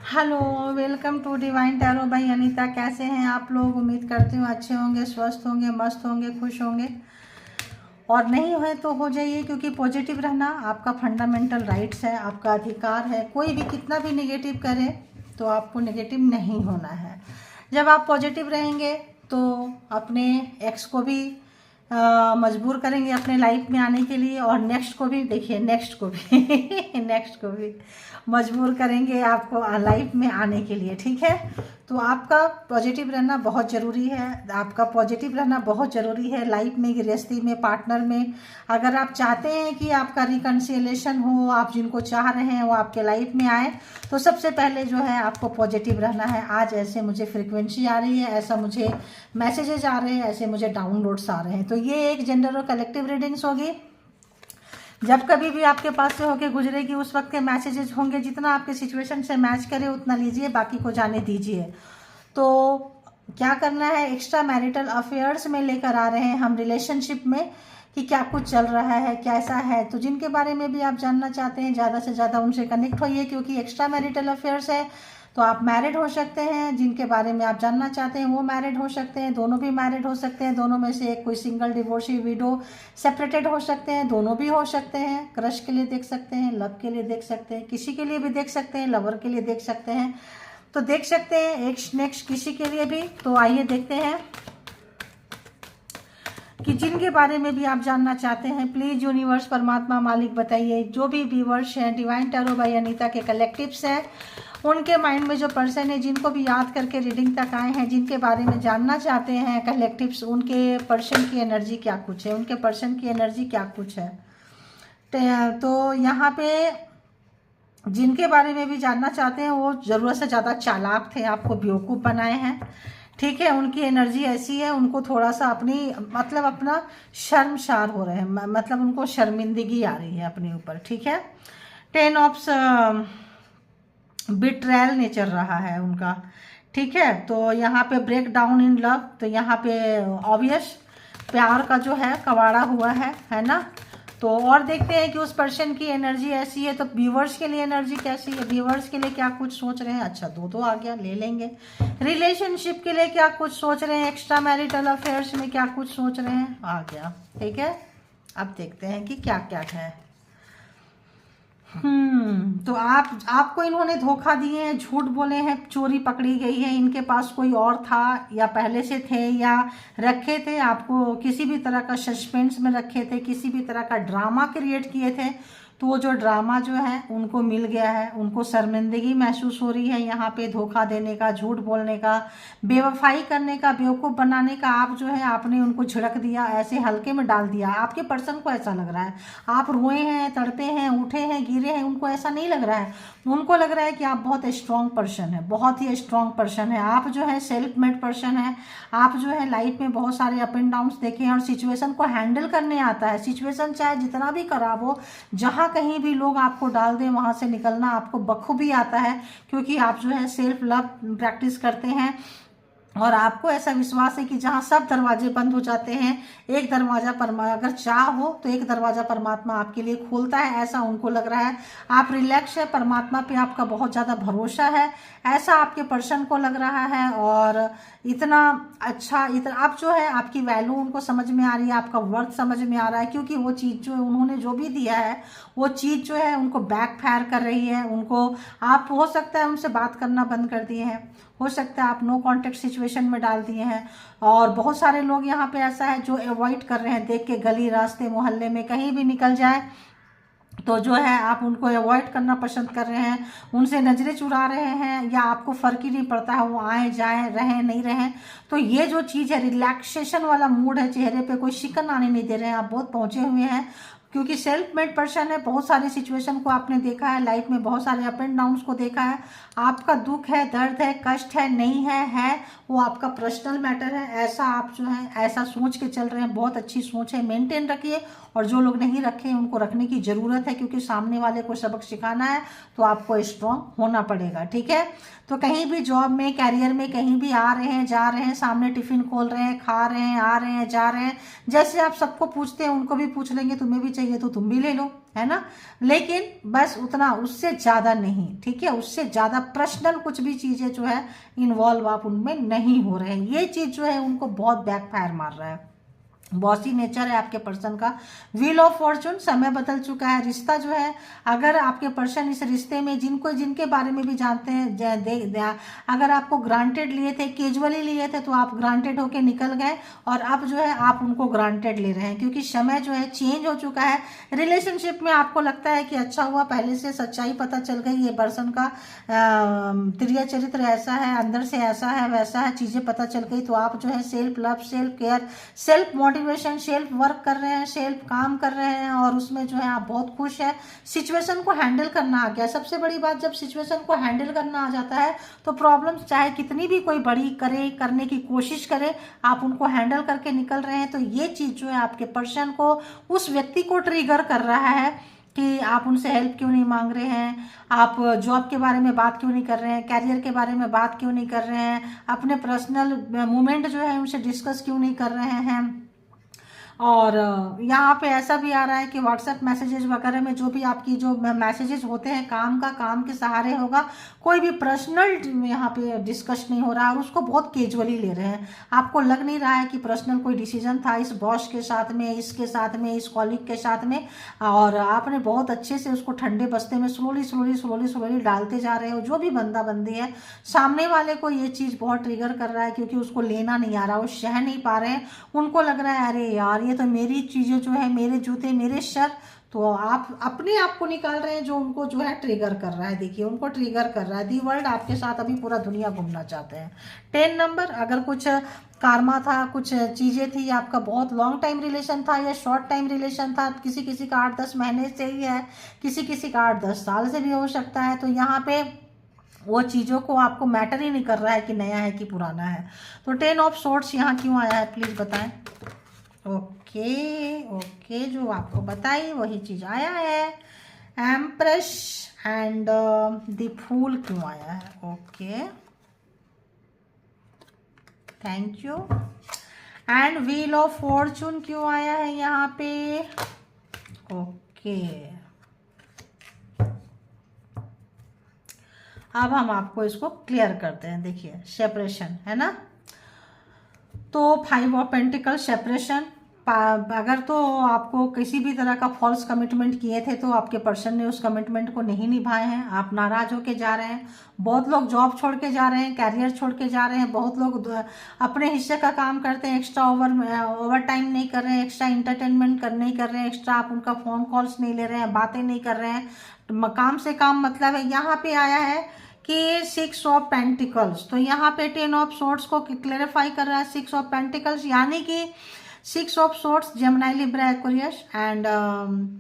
Hello, welcome to divine tarot by Anita. कैसे हैं आप लोग? उम्मीद करती हूँ अच्छे होंगे, स्वस्थ होंगे, मस्त होंगे, खुश होंगे। और नहीं हुए तो हो जाइए, क्योंकि पॉजिटिव रहना आपका फंडामेंटल राइट्स है, आपका अधिकार है। कोई भी कितना भी नेगेटिव करे तो आपको नेगेटिव नहीं होना है। जब आप पॉजिटिव रहेंगे तो अपने एक्स को भी मजबूर करेंगे अपने लाइफ में आने के लिए, और नेक्स्ट को भी, देखिए नेक्स्ट को भी नेक्स्ट को भी मजबूर करेंगे आपको लाइफ में आने के लिए। ठीक है, तो आपका पॉजिटिव रहना बहुत ज़रूरी है। आपका पॉजिटिव रहना बहुत ज़रूरी है लाइफ में, गृहस्थी में, पार्टनर में। अगर आप चाहते हैं कि आपका रिकन्सिलेशन हो, आप जिनको चाह रहे हैं वो आपके लाइफ में आए, तो सबसे पहले जो है आपको पॉजिटिव रहना है। आज ऐसे मुझे फ्रिक्वेंसी आ रही है, ऐसा मुझे मैसेजेस आ रहे हैं, ऐसे मुझे डाउनलोड्स आ रहे हैं। तो ये एक जेंडर और कलेक्टिव रीडिंग्स होगी। जब कभी भी आपके पास से होके गुजरेगी उस वक्त के मैसेजेस होंगे, जितना आपके सिचुएशन से मैच करे उतना लीजिए, बाकी को जाने दीजिए। तो क्या करना है, एक्स्ट्रा मैरिटल अफेयर्स में लेकर आ रहे हैं हम रिलेशनशिप में कि क्या कुछ चल रहा है, कैसा है। तो जिनके बारे में भी आप जानना चाहते हैं, ज़्यादा से ज़्यादा उनसे कनेक्ट होइए, क्योंकि एक्स्ट्रा मैरिटल अफेयर्स है तो आप मैरिड हो सकते हैं। जिनके बारे में आप जानना चाहते हैं वो मैरिड हो सकते हैं, दोनों भी मैरिड हो सकते हैं, दोनों में से एक कोई सिंगल, डिवोर्सी, विडो, सेपरेटेड हो सकते हैं, दोनों भी हो सकते हैं। क्रश के लिए देख सकते हैं, लव के लिए देख सकते हैं, किसी के लिए भी देख सकते हैं, लवर के लिए देख सकते हैं, तो देख सकते हैं एक नेक्स्ट किसी के लिए भी। तो आइए देखते हैं कि जिनके बारे में भी आप जानना चाहते हैं, प्लीज यूनिवर्स, परमात्मा, मालिक बताइए। जो भी व्यूवर्स हैं डिवाइन टैरो बाय अनीता के कलेक्टिव्स हैं, उनके माइंड में जो पर्सन है, जिनको भी याद करके रीडिंग तक आए हैं, जिनके बारे में जानना चाहते हैं कलेक्टिव्स, उनके पर्सन की एनर्जी क्या कुछ है, उनके पर्सन की एनर्जी क्या कुछ है। तो यहाँ पे जिनके बारे में भी जानना चाहते हैं वो ज़रूरत से ज़्यादा चालाक थे, आपको बेवकूफ़ बनाए हैं। ठीक है, उनकी एनर्जी ऐसी है, उनको थोड़ा सा अपनी मतलब अपना शर्मसार हो रहे हैं, मतलब उनको शर्मिंदगी आ रही है अपने ऊपर। ठीक है, 10 ऑफ बिट्रेयल नेचर रहा है उनका। ठीक है, तो यहाँ पे ब्रेक डाउन इन लव, तो यहाँ पे ऑब्वियस प्यार का जो है कवाड़ा हुआ है ना। तो और देखते हैं कि उस पर्सन की एनर्जी ऐसी है, तो व्यूवर्स के लिए एनर्जी कैसी है, व्यूवर्स के लिए क्या कुछ सोच रहे हैं। अच्छा, दो आ गया, ले लेंगे। रिलेशनशिप के लिए क्या कुछ सोच रहे हैं, एक्स्ट्रा मैरिटल अफेयर्स में क्या कुछ सोच रहे हैं, आ गया। ठीक है, अब देखते हैं कि क्या क्या है। तो आपको इन्होंने धोखा दिए हैं, झूठ बोले हैं, चोरी पकड़ी गई है, इनके पास कोई और था या पहले से थे या रखे थे, आपको किसी भी तरह का सस्पेंस में रखे थे, किसी भी तरह का ड्रामा क्रिएट किए थे। तो वो जो ड्रामा जो है उनको मिल गया है, उनको शर्मिंदगी महसूस हो रही है यहाँ पे, धोखा देने का, झूठ बोलने का, बेवफाई करने का, बेवकूफ़ बनाने का। आप जो है आपने उनको झिड़क दिया, ऐसे हल्के में डाल दिया। आपके पर्सन को ऐसा लग रहा है, आप रोए हैं, तड़पे हैं, उठे हैं, गिरे हैं, उनको ऐसा नहीं लग रहा है। उनको लग रहा है कि आप बहुत स्ट्रांग पर्सन है, बहुत ही स्ट्रांग पर्सन है। आप जो है सेल्फ मेड पर्सन है। आप जो है लाइफ में बहुत सारे अप एंड डाउन्स देखे हैं और सिचुएशन को हैंडल करने आता है। सिचुएशन चाहे जितना भी खराब हो, जहाँ कहीं भी लोग आपको डाल दें, वहां से निकलना आपको बखूबी आता है, क्योंकि आप जो है सेल्फ लव प्रैक्टिस करते हैं। और आपको ऐसा विश्वास है कि जहाँ सब दरवाजे बंद हो जाते हैं, एक दरवाजा अगर चाह हो तो एक दरवाजा परमात्मा आपके लिए खोलता है, ऐसा उनको लग रहा है। आप रिलैक्स है, परमात्मा पे आपका बहुत ज़्यादा भरोसा है, ऐसा आपके पर्सन को लग रहा है। और इतना अच्छा, इतना आप जो है आपकी वैल्यू उनको समझ में आ रही है, आपका वर्थ समझ में आ रहा है, क्योंकि वो चीज़ जो उन्होंने जो भी दिया है वो चीज़ जो है उनको बैक फायर कर रही है। उनको, आप हो सकता है उनसे बात करना बंद कर दिए हैं, हो सकता है आप नो कांटेक्ट सिचुएशन में डाल दिए हैं। और बहुत सारे लोग यहाँ पे ऐसा है जो अवॉइड कर रहे हैं, देख के गली रास्ते मोहल्ले में कहीं भी निकल जाए तो जो है आप उनको अवॉइड करना पसंद कर रहे हैं, उनसे नजरें चुरा रहे हैं, या आपको फर्क ही नहीं पड़ता है वो आए जाएं, रहें नहीं रहें। तो ये जो चीज़ है, रिलैक्सेशन वाला मूड है, चेहरे पे कोई शिकन आने नहीं दे रहे हैं, आप बहुत पहुंचे हुए हैं, क्योंकि सेल्फ मेड पर्सन है। बहुत सारी सिचुएशन को आपने देखा है लाइफ में, बहुत सारे अप एंड डाउन्स को देखा है। आपका दुख है, दर्द है, कष्ट है, नहीं है वो आपका पर्सनल मैटर है। ऐसा आप जो है ऐसा सोच के चल रहे हैं, बहुत अच्छी सोच है, मेंटेन रखिए। और जो लोग नहीं रखे हैं उनको रखने की ज़रूरत है, क्योंकि सामने वाले को सबक सिखाना है तो आपको स्ट्रांग होना पड़ेगा। ठीक है, तो कहीं भी जॉब में, कैरियर में, कहीं भी आ रहे हैं, जा रहे हैं, सामने टिफिन खोल रहे हैं, खा रहे हैं, आ रहे हैं, जा रहे हैं, जैसे आप सबको पूछते हैं उनको भी पूछ लेंगे, तुम्हें भी चाहिए चाहिए तो तुम भी ले लो, है ना। लेकिन बस उतना, उससे ज़्यादा नहीं, ठीक है। उससे ज़्यादा पर्सनल कुछ भी चीज़ें जो है इन्वॉल्व आप उनमें नहीं हो रहे हैं। ये चीज़ जो है उनको बहुत बैकफायर मार रहा है। बॉसी नेचर है आपके पर्सन का। व्हील ऑफ फॉर्चून, समय बदल चुका है। रिश्ता जो है, अगर आपके पर्सन इस रिश्ते में जिनके बारे में भी जानते हैं, अगर आपको ग्रांटेड लिए थे, कैजुअली लिए थे, तो आप ग्रांटेड होके निकल गए और अब जो है आप उनको ग्रांटेड ले रहे हैं, क्योंकि समय जो है चेंज हो चुका है। रिलेशनशिप में आपको लगता है कि अच्छा हुआ पहले से सच्चाई पता चल गई, ये पर्सन का त्रिय चरित्र ऐसा है, अंदर से ऐसा है वैसा है, चीज़ें पता चल गई, तो आप जो है self love, self care, self motivation, self work कर रहे हैं, सेल्फ काम कर रहे हैं, और उसमें जो है आप बहुत खुश है। सिचुएशन को हैंडल करना आ गया। सबसे बड़ी बात, जब सिचुएशन को हैंडल करना आ जाता है तो प्रॉब्लम चाहे कितनी भी कोई बड़ी करने की कोशिश करे, आप उनको हैंडल करके निकल रहे हैं। तो ये चीज़ जो है आपके पर्सन को, उस व्यक्ति को ट्रिगर कर रहा है कि आप उनसे हेल्प क्यों नहीं मांग रहे हैं, आप जॉब के बारे में बात क्यों नहीं कर रहे हैं, कैरियर के बारे में बात क्यों नहीं कर रहे हैं, अपने पर्सनल मूवमेंट जो है उनसे डिस्कस क्यों नहीं कर रहे हैं। और यहाँ पे ऐसा भी आ रहा है कि व्हाट्सएप मैसेजेस वगैरह में जो भी आपकी जो मैसेजेस होते हैं, काम के सहारे होगा, कोई भी पर्सनल यहाँ पे डिस्कस नहीं हो रहा है, और उसको बहुत कैजुअली ले रहे हैं। आपको लग नहीं रहा है कि पर्सनल कोई डिसीजन था इस बॉस के साथ में, इसके साथ में, इस कॉलीग के साथ में, और आपने बहुत अच्छे से उसको ठंडे बस्ते में स्लोली डालते जा रहे हो। जो भी बंदा बंदी है, सामने वाले को ये चीज़ बहुत ट्रिगर कर रहा है, क्योंकि उसको लेना नहीं आ रहा, वो सह नहीं पा रहे हैं। उनको लग रहा है अरे यार ये तो मेरी चीज़ें जो है, मेरे जूते मेरे शर, तो आप अपने आप को निकाल रहे हैं, जो उनको जो है ट्रिगर कर रहा है। देखिए उनको ट्रिगर कर रहा है। दी वर्ल्ड आपके साथ अभी पूरा दुनिया घूमना चाहते हैं। 10 नंबर, अगर कुछ कारमा था, कुछ चीज़ें थी, आपका बहुत लॉन्ग टाइम रिलेशन था या शॉर्ट टाइम रिलेशन था, किसी का 8-10 महीने से ही है, किसी का 8-10 साल से भी हो सकता है, तो यहाँ पे वो चीज़ों को आपको मैटर ही नहीं कर रहा है कि नया है कि पुराना है। तो 10 ऑफ सोर्ट्स यहाँ क्यों आया है, प्लीज़ बताएं। ओके, जो आपको बताई वही चीज़ आया है। एम्प्रेस एंड द फूल क्यों आया है। Okay, thank you. And wheel of Fortune क्यों आया है यहाँ पे। ओके, अब हम आपको इसको क्लियर करते हैं। देखिए सेपरेशन है ना, तो 5 ऑफ पेंटिकल सेपरेशन। अगर तो आपको किसी भी तरह का फॉल्स कमिटमेंट किए थे, तो आपके पर्सन ने उस कमिटमेंट को नहीं निभाए हैं, आप नाराज होके जा रहे हैं। बहुत लोग जॉब छोड़ के जा रहे हैं, कैरियर छोड़ के जा रहे हैं, बहुत लोग अपने हिस्से का काम करते हैं, एक्स्ट्रा ओवर टाइम नहीं कर रहे हैं, एक्स्ट्रा इंटरटेनमेंट नहीं कर रहे हैं, एक्स्ट्रा आप उनका फ़ोन कॉल्स नहीं ले रहे हैं, बातें नहीं कर रहे हैं, काम से काम मतलब है। यहाँ पे आया है कि 6 ऑफ पेंटिकल्स, तो यहाँ पे 10 ऑफ सोर्ट्स को क्लेरिफाई कर रहा है। 6 ऑफ पेंटिकल्स यानी कि 6 of sorts Gemini Libra Aquarius and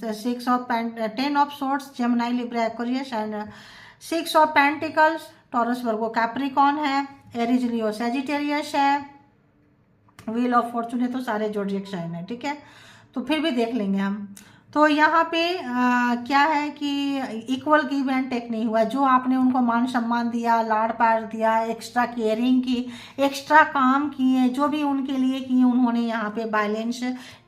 10 of sorts Gemini Libra Aquarius and 6 of pentacles Taurus Virgo Capricorn है, एरीज लियो सैजिटेरियस है। व्हील ऑफ फॉर्चून है तो सारे जोडिएक साइन है, ठीक है, तो फिर भी देख लेंगे हम। तो यहाँ पे क्या है कि इक्वल गिव एंड टेक नहीं हुआ। जो आपने उनको मान सम्मान दिया, लाड़ प्यार दिया, एक्स्ट्रा केयरिंग की, एक्स्ट्रा काम किए, जो भी उनके लिए किए, उन्होंने यहाँ पे बैलेंस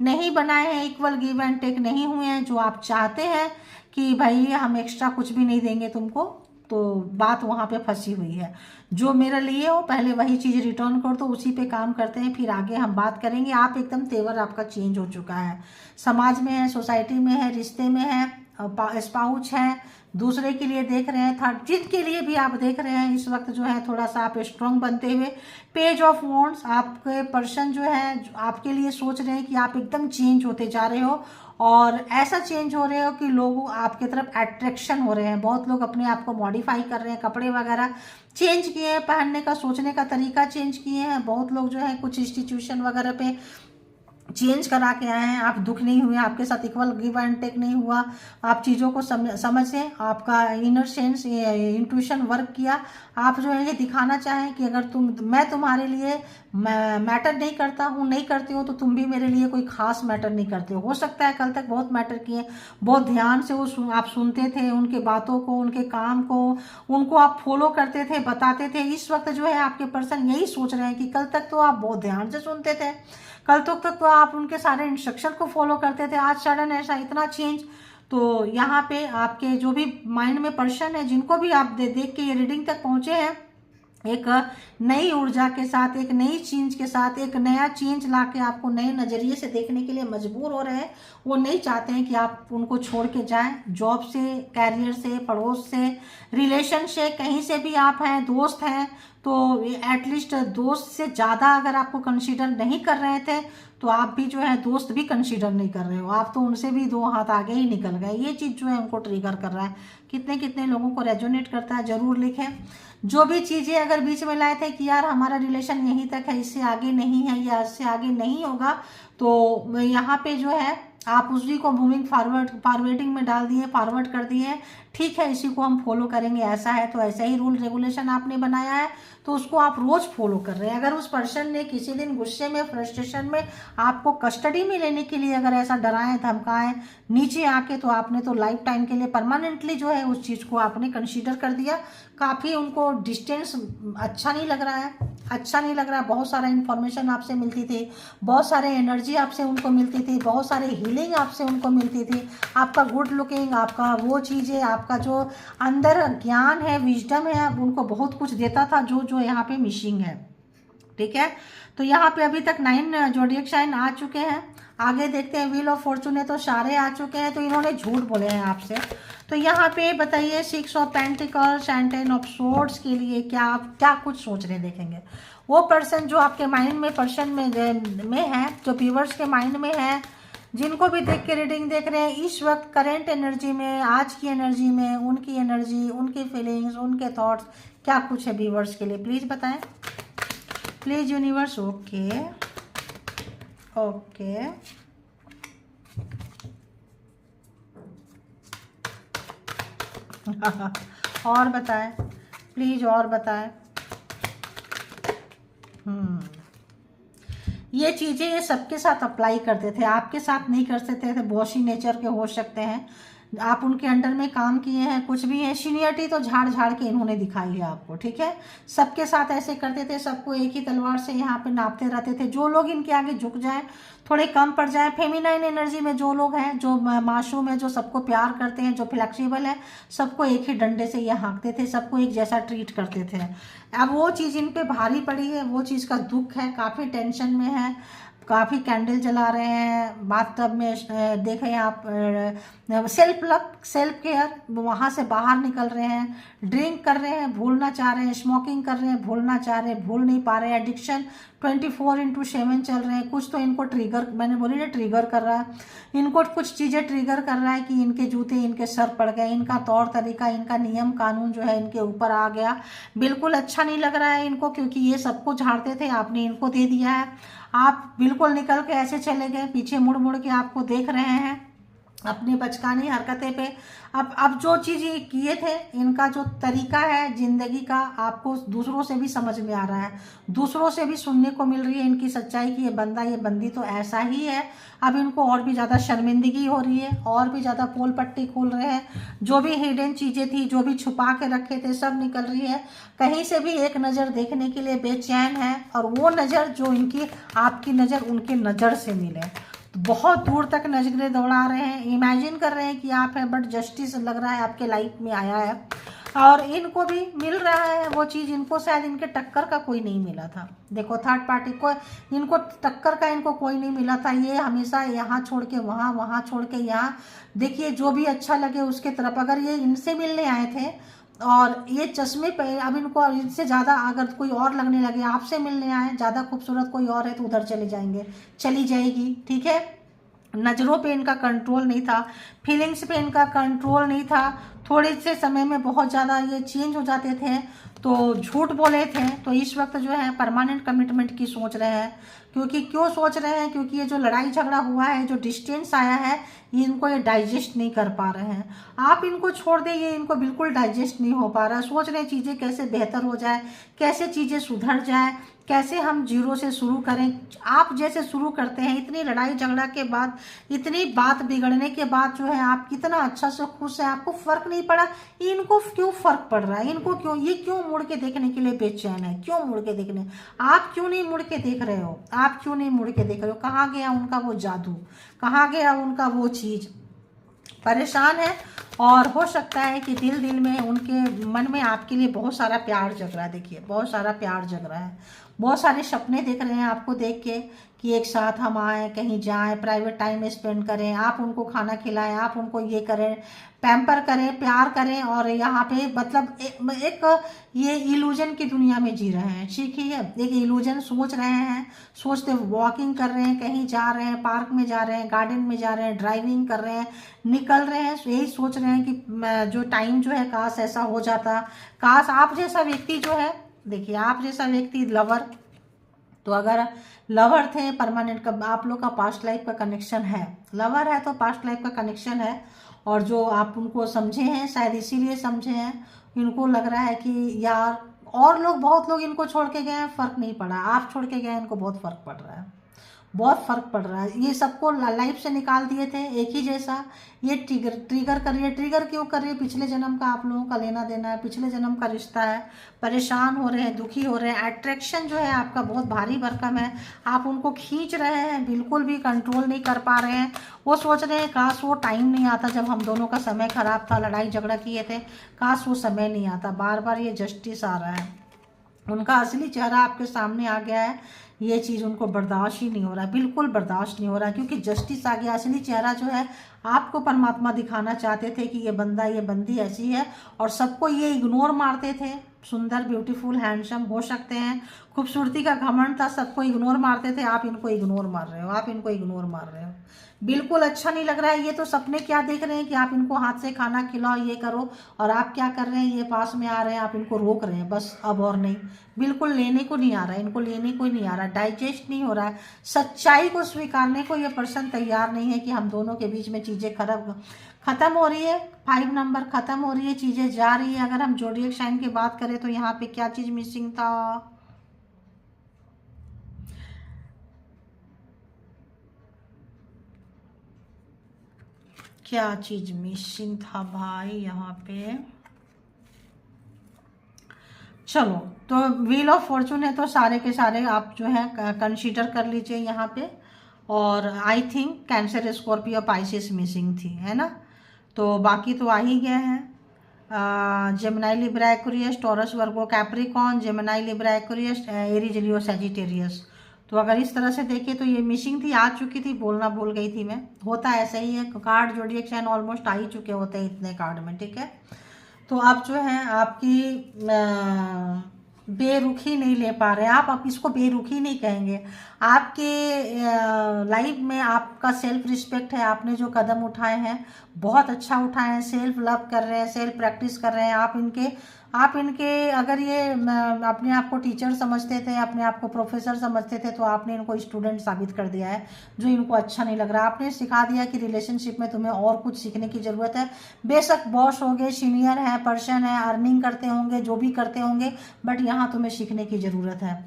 नहीं बनाए हैं, इक्वल गिव एंड टेक नहीं हुए हैं। जो आप चाहते हैं कि भाई हम एक्स्ट्रा कुछ भी नहीं देंगे तुमको, तो बात वहाँ पे फंसी हुई है। जो मेरे लिए हो पहले वही चीज़ रिटर्न कर दो, उसी पे काम करते हैं, फिर आगे हम बात करेंगे। आप एकदम तेवर आपका चेंज हो चुका है, समाज में है, सोसाइटी में है, रिश्ते में है, स्पाउच है, दूसरे के लिए देख रहे हैं, थर्ड जिनके लिए भी आप देख रहे हैं इस वक्त जो है थोड़ा सा आप स्ट्रॉन्ग बनते हुए। पेज ऑफ वॉन्ड्स, आपके पर्सन जो है आपके लिए सोच रहे हैं कि आप एकदम चेंज होते जा रहे हो, और ऐसा चेंज हो रहे हो कि लोग आपके तरफ अट्रैक्शन हो रहे हैं। बहुत लोग अपने आप को मॉडिफाई कर रहे हैं, कपड़े वगैरह चेंज किए हैं, पहनने का सोचने का तरीका चेंज किए हैं। बहुत लोग जो है कुछ इंस्टीट्यूशन वगैरह पे चेंज करा के आए हैं। आप दुख नहीं हुए, आपके साथ इक्वल गिव एंड टेक नहीं हुआ, आप चीज़ों को समझे, आपका इनर सेंस इंट्यूशन वर्क किया। आप जो है ये दिखाना चाहें कि अगर मैं तुम्हारे लिए मैटर नहीं करता हूँ, नहीं करती हो, तो तुम भी मेरे लिए कोई खास मैटर नहीं करते हो सकता है कल तक बहुत मैटर किए, बहुत ध्यान से वो आप सुनते थे, उनके बातों को, उनके काम को, उनको आप फॉलो करते थे, बताते थे। इस वक्त जो है आपके पर्सन यही सोच रहे हैं कि कल तक तो आप बहुत ध्यान से सुनते थे, कल तक तो आप उनके सारे इंस्ट्रक्शन को फॉलो करते थे, आज सडन ऐसा इतना चेंज। तो यहाँ पे आपके जो भी माइंड में पर्सन है, जिनको भी आप देख के ये रीडिंग तक पहुंचे हैं, एक नई ऊर्जा के साथ, एक नई चेंज के साथ, एक नया चेंज लाके आपको नए नज़रिए से देखने के लिए मजबूर हो रहे हैं। वो नहीं चाहते हैं कि आप उनको छोड़ के जाएं, जॉब से, कैरियर से, पड़ोस से, रिलेशन से, कहीं से भी आप हैं, दोस्त हैं, तो एटलीस्ट दोस्त से ज़्यादा अगर आपको कंसीडर नहीं कर रहे थे, तो आप भी जो है दोस्त भी कंसीडर नहीं कर रहे हो, आप तो उनसे भी 2 हाथ आगे ही निकल गए। ये चीज़ जो है उनको ट्रिगर कर रहा है। कितने कितने लोगों को रेजोनेट करता है, ज़रूर लिखें। जो भी चीज़ें अगर बीच में लाए थे कि यार हमारा रिलेशन यहीं तक है, इससे आगे नहीं है या इससे आगे नहीं होगा, तो यहाँ पे जो है आप उसी को मूविंग फॉरवर्डिंग में डाल दिए, फॉरवर्ड कर दिए। ठीक है, इसी को हम फॉलो करेंगे, ऐसा है तो ऐसा ही रूल रेगुलेशन आपने बनाया है, तो उसको आप रोज फॉलो कर रहे हैं। अगर उस पर्सन ने किसी दिन गुस्से में, फ्रस्ट्रेशन में आपको कस्टडी में लेने के लिए अगर ऐसा डराएं, धमकाएं नीचे आके, तो आपने तो लाइफ टाइम के लिए परमानेंटली जो है उस चीज़ को आपने कंसीडर कर दिया। काफ़ी उनको डिस्टेंस अच्छा नहीं लग रहा है, अच्छा नहीं लग रहा है। बहुत सारा इन्फॉर्मेशन आपसे मिलती थी, बहुत सारे एनर्जी आपसे उनको मिलती थी, बहुत सारे हीलिंग आपसे उनको मिलती थी, आपका गुड लुकिंग, आपका वो चीज़ें, आपका जो अंदर ज्ञान है, विजडम है, आप उनको बहुत कुछ देता था जो यहाँ पे मिसिंग है। ठीक है, तो यहाँ पे अभी तक 9 ज़ोडिएक साइन आ चुके हैं। आगे देखते हैं, व्हील ऑफ फॉर्चून है तो सारे आ चुके हैं, तो इन्होंने झूठ बोले हैं आपसे। तो यहाँ पे बताइए 6 of pentacles and 10 of swords के लिए क्या आप क्या कुछ सोच रहे देखेंगे। वो पर्सन जो आपके माइंड में पर्सन में है, जो व्यूअर्स के माइंड में है, जिनको भी देख के रीडिंग देख रहे हैं इस वक्त करेंट एनर्जी में, आज की एनर्जी में, उनकी एनर्जी, उनकी फीलिंग्स, उनके थॉट्स क्या कुछ है व्यूअर्स के लिए, प्लीज़ बताएं प्लीज़ यूनिवर्स। ओके ओके, और बताएं प्लीज़, और बताएं। ये चीज़ें ये सबके साथ अप्लाई करते थे, आपके साथ नहीं कर सकते थे। बॉसी नेचर के हो सकते हैं, आप उनके अंडर में काम किए हैं, कुछ भी है। सीनियरिटी तो झाड़ झाड़ के इन्होंने दिखाई है आपको। ठीक है, सबके साथ ऐसे करते थे, सबको एक ही तलवार से यहाँ पे नापते रहते थे। जो लोग इनके आगे झुक जाएं, थोड़े कम पड़ जाएं, फेमिनाइन एनर्जी में जो लोग हैं, जो मासूम है, जो सबको प्यार करते हैं, जो फ्लेक्सिबल है, सबको एक ही डंडे से ये हाँकते थे, सबको एक जैसा ट्रीट करते थे। अब वो चीज़ इन पे भारी पड़ी है, वो चीज़ का दुख है, काफ़ी टेंशन में है, काफ़ी कैंडल जला रहे हैं, बाथटब में देखें आप, सेल्फ लव, सेल्फ केयर, वहाँ से बाहर निकल रहे हैं, ड्रिंक कर रहे हैं, भूलना चाह रहे हैं, स्मोकिंग कर रहे हैं, भूलना चाह रहे हैं, भूल नहीं पा रहे हैं, एडिक्शन 24/7 चल रहे हैं। कुछ तो इनको ट्रिगर, मैंने बोली ना ट्रिगर कर रहा है, इनको कुछ चीज़ें ट्रिगर कर रहा है कि इनके जूते इनके सर पड़ गए, इनका तौर तरीका, इनका नियम कानून जो है इनके ऊपर आ गया। बिल्कुल अच्छा नहीं लग रहा है इनको, क्योंकि ये सबको झाड़ते थे, आपने इनको दे दिया है। आप बिल्कुल निकल के ऐसे चले गए, पीछे मुड़ मुड़ के आपको देख रहे हैं अपनी बचकानी हरकतें पे। अब जो चीज़ ये किए थे, इनका जो तरीका है ज़िंदगी का, आपको दूसरों से भी समझ में आ रहा है, दूसरों से भी सुनने को मिल रही है इनकी सच्चाई कि ये बंदा, ये बंदी तो ऐसा ही है। अब इनको और भी ज़्यादा शर्मिंदगी हो रही है, और भी ज़्यादा पोल पट्टी खोल रहे हैं। जो भी हिडन चीज़ें थी, जो भी छुपा के रखे थे, सब निकल रही है। कहीं से भी एक नज़र देखने के लिए बेचैन है, और वो नज़र जो इनकी, आपकी नज़र उनकी नज़र से मिले, बहुत दूर तक नजरें दौड़ा रहे हैं। इमेजिन कर रहे हैं कि आप हैं, बट जस्टिस लग रहा है आपके लाइफ में आया है, और इनको भी मिल रहा है वो चीज़। इनको शायद इनके टक्कर का कोई नहीं मिला था। देखो, थर्ड पार्टी को इनको टक्कर का इनको कोई नहीं मिला था। ये हमेशा यहाँ छोड़ के वहाँ, वहाँ छोड़ के यहाँ, देखिए जो भी अच्छा लगे उसके तरफ। अगर ये इनसे मिलने आए थे और ये चश्मे पे, अब इनको इनसे ज़्यादा अगर कोई और लगने लगे, आपसे मिलने आए, ज़्यादा खूबसूरत कोई और है तो उधर चले जाएंगे, चली जाएगी। ठीक है, नज़रों पे इनका कंट्रोल नहीं था, फीलिंग्स पे इनका कंट्रोल नहीं था। थोड़े से समय में बहुत ज़्यादा ये चेंज हो जाते थे, तो झूठ बोले थे। तो इस वक्त जो है परमानेंट कमिटमेंट की सोच रहे हैं। क्योंकि क्यों सोच रहे हैं? क्योंकि ये जो लड़ाई झगड़ा हुआ है, जो डिस्टेंस आया है, ये इनको ये डाइजेस्ट नहीं कर पा रहे हैं। आप इनको छोड़ दें, ये इनको बिल्कुल डाइजेस्ट नहीं हो पा रहा। सोच रहे हैं चीज़ें कैसे बेहतर हो जाए, कैसे चीज़ें सुधर जाए, कैसे हम जीरो से शुरू करें। आप जैसे शुरू करते हैं, इतनी लड़ाई झगड़ा के बाद, इतनी बात बिगड़ने के बाद जो है आप कितना अच्छा से खुश हैं, आपको फ़र्क नहीं नहीं पड़ा, इनको क्यों फर्क पड़ रहा है, इनको क्यों, ये क्यों मुड़ के देखने के लिए बेचैन है, क्यों मुड़ के देखने, आप क्यों नहीं मुड़ के देख रहे हो, आप क्यों नहीं मुड़ के देख रहे हो, कहाँ गया उनका वो जादू, कहाँ गया उनका वो चीज़, परेशान है। और हो सकता है कि दिल में उनके मन में आपके लिए बहुत सारा प्यार जग रहा है, देखिए बहुत सारा प्यार जग रहा है, बहुत सारे सपने देख रहे हैं आपको देख के कि एक साथ हम आएँ, कहीं जाएं, प्राइवेट टाइम स्पेंड करें, आप उनको खाना खिलाएं, आप उनको ये करें, पैम्पर करें, प्यार करें, और यहाँ पे मतलब एक ये इल्यूजन की दुनिया में जी रहे हैं, ठीक है, एक इल्यूजन सोच रहे हैं, सोचते वॉकिंग कर रहे हैं, कहीं जा रहे हैं, पार्क में जा रहे हैं, गार्डन में जा रहे हैं, ड्राइविंग कर रहे हैं, निकल रहे हैं, यही सोच रहे हैं कि जो टाइम जो है काश ऐसा हो जाता, काश आप जैसा व्यक्ति जो है, देखिए आप जैसा व्यक्ति लवर, तो अगर लवर थे परमानेंट का, आप लोग का पास्ट लाइफ का कनेक्शन है, लवर है तो पास्ट लाइफ का कनेक्शन है, और जो आप उनको समझे हैं शायद इसीलिए समझे हैं, इनको लग रहा है कि यार, और लोग बहुत लोग इनको छोड़ के गए हैं, फर्क नहीं पड़ा, आप छोड़ के गए इनको बहुत फर्क पड़ रहा है, बहुत फर्क पड़ रहा है, ये सबको लाइफ से निकाल दिए थे एक ही जैसा, ये ट्रिगर कर रही है, ट्रिगर क्यों कर रही है, पिछले जन्म का आप लोगों का लेना देना है, पिछले जन्म का रिश्ता है, परेशान हो रहे हैं, दुखी हो रहे हैं, अट्रैक्शन जो है आपका बहुत भारी भरकम है, आप उनको खींच रहे हैं, बिल्कुल भी कंट्रोल नहीं कर पा रहे हैं, वो सोच रहे हैं काश वो टाइम नहीं आता जब हम दोनों का समय खराब था, लड़ाई झगड़ा किए थे, काश वो समय नहीं आता, बार बार ये जस्टिस आ रहा है, उनका असली चेहरा आपके सामने आ गया है, ये चीज़ उनको बर्दाश्त ही नहीं हो रहा है, बिल्कुल बर्दाश्त नहीं हो रहा है, क्योंकि जस्टिस आ गया, असली चेहरा जो है आपको परमात्मा दिखाना चाहते थे कि ये बंदा ये बंदी ऐसी है, और सबको ये इग्नोर मारते थे, सुंदर ब्यूटीफुल हैंडसम हो सकते हैं, खूबसूरती का घमंड था, सबको इग्नोर मारते थे, आप इनको इग्नोर मार रहे हो, आप इनको इग्नोर मार रहे हो, बिल्कुल अच्छा नहीं लग रहा है, ये तो सपने क्या देख रहे हैं कि आप इनको हाथ से खाना खिलाओ, ये करो, और आप क्या कर रहे हैं, ये पास में आ रहे हैं, आप इनको रोक रहे हैं, बस अब और नहीं, बिल्कुल लेने को नहीं आ रहा है, इनको लेने को नहीं आ रहा है, डाइजेस्ट नहीं हो रहा है, सच्चाई को स्वीकारने को ये पर्सन तैयार नहीं है कि हम दोनों के बीच में चीज़ें खत्म हो रही है, 5 नंबर खत्म हो रही है, चीज़ें जा रही है। अगर हम जोडिएक साइन की बात करें तो यहाँ पे क्या चीज़ मिसिंग था, क्या चीज़ मिसिंग था भाई यहाँ पे, चलो तो व्हील ऑफ फॉर्चून है तो सारे के सारे आप जो है कंसीडर कर लीजिए यहाँ पे, और I think cancer Scorpio Pisces missing थी, है ना, तो बाकी तो आ ही गया है, Gemini Libra Aquarius Taurus Virgo Capricorn, Gemini Libra Aquarius Aries Leo Sagittarius, तो अगर इस तरह से देखें तो ये मिसिंग थी, आ चुकी थी, बोलना भूल गई थी मैं, होता ऐसा ही है, कार्ड जोडिएक साइन ऑलमोस्ट आ ही चुके होते हैं इतने कार्ड में, ठीक है, तो आप जो है आपकी बेरुखी नहीं ले पा रहे हैं, आप इसको बेरुखी नहीं कहेंगे, आपके लाइफ में आपका सेल्फ रिस्पेक्ट है, आपने जो कदम उठाए हैं बहुत अच्छा उठाए हैं, सेल्फ लव कर रहे हैं, सेल्फ प्रैक्टिस कर रहे हैं, आप इनके अगर ये अपने आप को टीचर समझते थे, अपने आप को प्रोफेसर समझते थे, तो आपने इनको स्टूडेंट साबित कर दिया है, जो इनको अच्छा नहीं लग रहा, आपने सिखा दिया कि रिलेशनशिप में तुम्हें और कुछ सीखने की ज़रूरत है, बेशक बॉस होंगे, सीनियर है, पर्सन है, अर्निंग करते होंगे, जो भी करते होंगे, बट यहाँ तुम्हें सीखने की ज़रूरत है।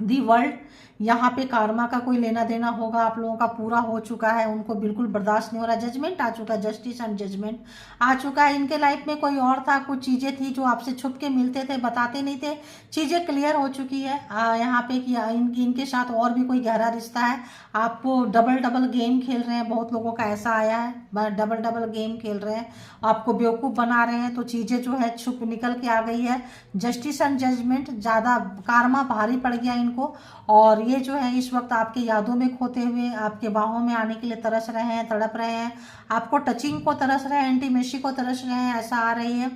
दी वर्ल्ड, यहाँ पे कार्मा का कोई लेना देना होगा, आप लोगों का पूरा हो चुका है, उनको बिल्कुल बर्दाश्त नहीं हो रहा, जजमेंट आ चुका है, जस्टिस एंड जजमेंट आ चुका है, इनके लाइफ में कोई और था, कुछ चीज़ें थी जो आपसे छुप के मिलते थे, बताते नहीं थे, चीज़ें क्लियर हो चुकी है यहाँ पे कि इनके साथ और भी कोई गहरा रिश्ता है, आपको डबल गेम खेल रहे हैं, बहुत लोगों का ऐसा आया है, डबल गेम खेल रहे हैं, आपको बेवकूफ़ बना रहे हैं, तो चीज़ें जो है छुप निकल के आ गई है, जस्टिस एंड जजमेंट, ज़्यादा कार्मा भारी पड़ गया इनको, और ये जो है इस वक्त आपके यादों में खोते हुए आपके बाहों में आने के लिए तरस रहे हैं, तड़प रहे हैं, आपको टचिंग को तरस रहे हैं, इंटीमेसी को तरस रहे हैं, ऐसा आ रही है,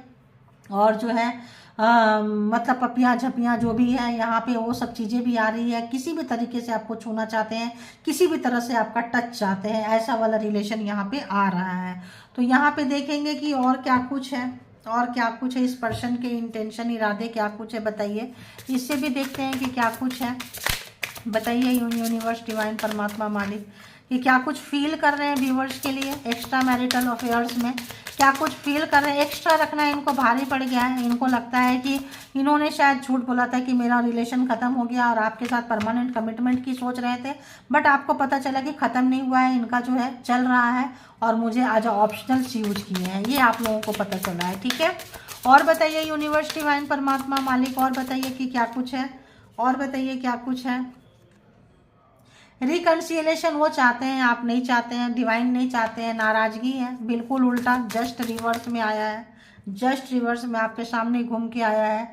और जो है मतलब पपियाँ झपियाँ जो भी है यहाँ पे वो सब चीज़ें भी आ रही है, किसी भी तरीके से आपको छूना चाहते हैं, किसी भी तरह से आपका टच चाहते हैं, ऐसा वाला रिलेशन यहाँ पे आ रहा है। तो यहाँ पे देखेंगे कि और क्या कुछ है, और क्या कुछ है, इस पर्सन के इंटेंशन इरादे क्या कुछ है बताइए, इससे भी देखते हैं कि क्या कुछ है, बताइए यूनिवर्स डिवाइन परमात्मा मालिक, कि क्या कुछ फील कर रहे हैं व्यूवर्स के लिए एक्स्ट्रा मैरिटल अफेयर्स में, क्या कुछ फील कर रहे हैं। एक्स्ट्रा रखना इनको भारी पड़ गया है। इनको लगता है कि इन्होंने शायद झूठ बोला था कि मेरा रिलेशन ख़त्म हो गया और आपके साथ परमानेंट कमिटमेंट की सोच रहे थे, बट आपको पता चला कि ख़त्म नहीं हुआ है, इनका जो है चल रहा है और मुझे आज ऑप्शनल यूज किए हैं, ये आप लोगों को पता चला है। ठीक है, और बताइए यूनिवर्स, डिवाइन, परमात्मा, मालिक, और बताइए कि क्या कुछ है, और बताइए क्या कुछ है। रिकन्सिलेशन वो चाहते हैं, आप नहीं चाहते हैं, डिवाइन नहीं चाहते हैं, नाराजगी है, बिल्कुल उल्टा, जस्ट रिवर्स में आया है, जस्ट रिवर्स में आपके सामने घूम के आया है।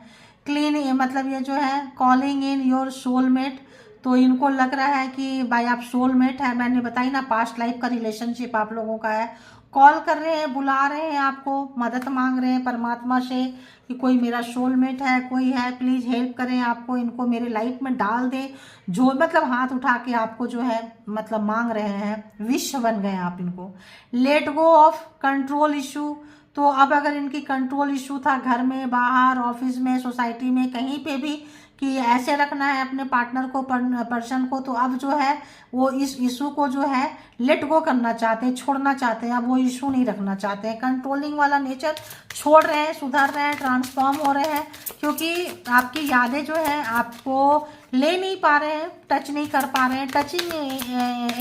क्लीन, ये मतलब ये जो है कॉलिंग इन योर सोलमेट, तो इनको लग रहा है कि भाई आप सोलमेट है, मैंने बताई ना पास्ट लाइफ का रिलेशनशिप आप लोगों का है। कॉल कर रहे हैं, बुला रहे हैं आपको, मदद मांग रहे हैं परमात्मा से कि कोई मेरा सोलमेट है, कोई है, प्लीज़ हेल्प करें, आपको इनको मेरे लाइफ में डाल दें, जो मतलब हाथ उठा के आपको जो है मतलब मांग रहे हैं, विश बन गए आप इनको। Let go of control issue, तो अब अगर इनकी कंट्रोल इशू था घर में, बाहर, ऑफिस में, सोसाइटी में, कहीं पे भी कि ऐसे रखना है अपने पार्टनर को, पर्सन को, तो अब जो है वो इस इशू को जो है लेट गो करना चाहते हैं, छोड़ना चाहते हैं, अब वो इशू नहीं रखना चाहते हैं। कंट्रोलिंग वाला नेचर छोड़ रहे हैं, सुधर रहे हैं, ट्रांसफॉर्म हो रहे हैं, क्योंकि आपकी यादें जो है आपको ले नहीं पा रहे हैं, टच नहीं कर पा रहे हैं, टचिंग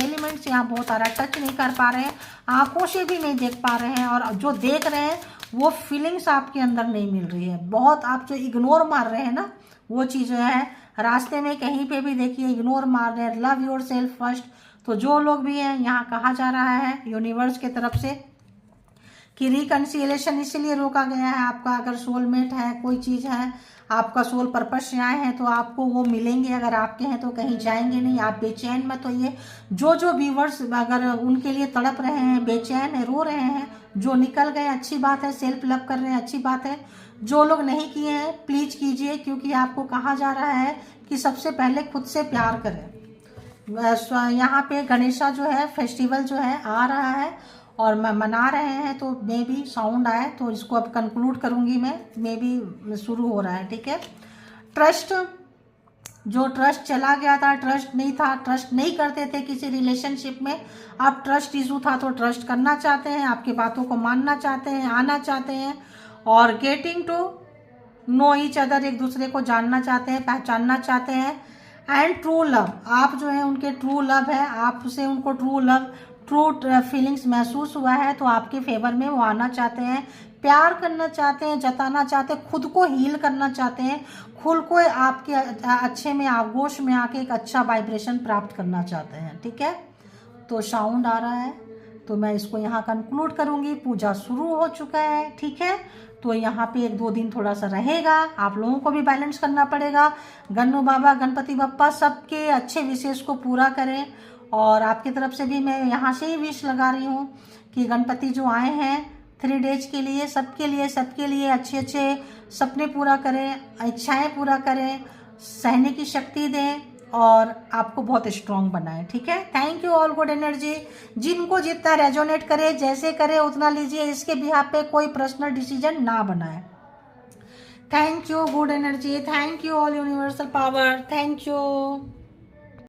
एलिमेंट्स यहाँ बहुत आ रहा है, टच नहीं कर पा रहे हैं, आंखों से भी नहीं देख पा रहे हैं, और जो देख रहे हैं वो फीलिंग्स आपके अंदर नहीं मिल रही है। बहुत आप जो इग्नोर मार रहे हैं ना, वो चीज़ है रास्ते में कहीं पे भी देखिए इग्नोर मार रहे हैं। लव योर सेल्फ फर्स्ट, तो जो लोग भी हैं यहाँ कहा जा रहा है यूनिवर्स के तरफ से कि रिकन्सिलेशन इसलिए रोका गया है आपका, अगर सोलमेट है, कोई चीज़ है, आपका सोल पर्पस से आए हैं तो आपको वो मिलेंगे, अगर आपके हैं तो कहीं जाएंगे नहीं, आप बेचैन मत होइए। जो व्यूवर्स अगर उनके लिए तड़प रहे हैं, बेचैन है, रो रहे हैं, जो निकल गए अच्छी बात है, सेल्फ लव कर रहे हैं अच्छी बात है, जो लोग नहीं किए हैं प्लीज कीजिए, क्योंकि आपको कहा जा रहा है कि सबसे पहले खुद से प्यार करें। यहाँ पे गणेशा जो है फेस्टिवल जो है आ रहा है और मना रहे हैं, तो मे बी साउंड आए तो इसको अब कंक्लूड करूँगी मैं, मे बी शुरू हो रहा है। ठीक है, ट्रस्ट, जो ट्रस्ट चला गया था, ट्रस्ट नहीं था, ट्रस्ट नहीं करते थे किसी रिलेशनशिप में, अब ट्रस्ट इशू था तो ट्रस्ट करना चाहते हैं, आपकी बातों को मानना चाहते हैं, आना चाहते हैं, और getting to know each other, एक दूसरे को जानना चाहते हैं, पहचानना चाहते हैं। एंड ट्रू लव, आप जो है उनके ट्रू लव है, आपसे उनको ट्रू लव, ट्रू फीलिंग्स महसूस हुआ है, तो आपके फेवर में वो आना चाहते हैं, प्यार करना चाहते हैं, जताना चाहते हैं, खुद को हील करना चाहते हैं, खुद को आपके अच्छे में, आगोश में आके एक अच्छा वाइब्रेशन प्राप्त करना चाहते हैं। ठीक है, तो साउंड आ रहा है तो मैं इसको यहाँ कंक्लूड करूँगी, पूजा शुरू हो चुका है। ठीक है, तो यहाँ पे 1-2 दिन थोड़ा सा रहेगा, आप लोगों को भी बैलेंस करना पड़ेगा। गन्नू बाबा, गणपति बप्पा सबके अच्छे विशेष को पूरा करें, और आपकी तरफ से भी मैं यहाँ से ही विश लगा रही हूँ कि गणपति जो आए हैं 3 डेज के लिए, सबके लिए अच्छे अच्छे सपने पूरा करें, इच्छाएं पूरा करें, सहने की शक्ति दें और आपको बहुत स्ट्रांग बनाएं। ठीक है, thank you all, good energy. जिनको जितना रेजोनेट करे, जैसे करे उतना लीजिए, इसके बिहाफ पे कोई पर्सनल डिसीजन ना बनाए। Thank you, good energy, thank you all universal power, thank you.